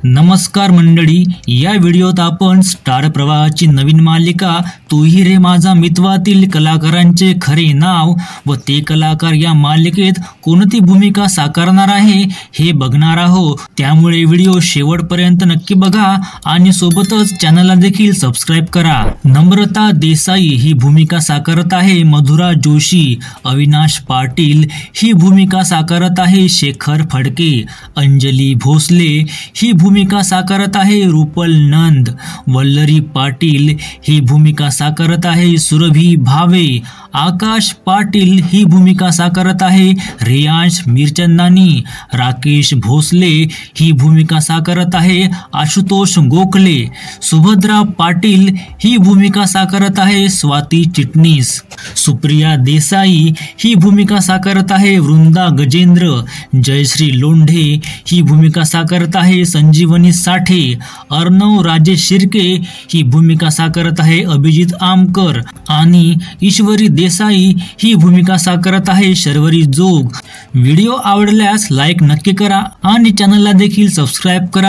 नमस्कार मंडळी, या व्हिडिओत आपण स्टार प्रवाहाची नवीन मालिका तू ही रे माझा मितवातील कलाकारांचे खरे नाव व ते कलाकार या मालिकेत कोणती भूमिका साकारणार आहे हे बघणार आहोत। त्यामुळे व्हिडिओ शेवटपर्यंत नक्की बघा आणि सोबतच चॅनलला देखील सबस्क्राइब करा। नम्रता देसाई ही भूमिका साकारत आहे मधुरा जोशी, अविनाश पाटील ही भूमिका साकारत आहे शेखर फडके, अंजली भोसले ही भूमिका साकारत आहे रुपल नंद, वल्लरी पाटील ही भूमिका साकारत आहे सुरभी भावे, आकाश पाटील ही भूमिका साकारत आहे रियांश मिरचंदानी, राकेश भोसले ही भूमिका साकारत आहे आशुतोष गोखले, सुभद्रा पाटील ही भूमिका साकारत आहे स्वाती चिटणीस, सुप्रिया देसाई ही भूमिका साकारत आहे वृंदा गजेंद्र, जयश्री लोंढे ही भूमिका साकारत आहे संजीवनी साठे, अर्णव राजेश शिर्के ही भूमिका साकारत आहे अभिजित आमकर आणि ईश्वरी देसाई ही भूमिका साकारत आहे शर्वरी जोग। व्हिडिओ आवडल्यास लाईक नक्की करा आणि चॅनलला देखील सबस्क्राइब करा।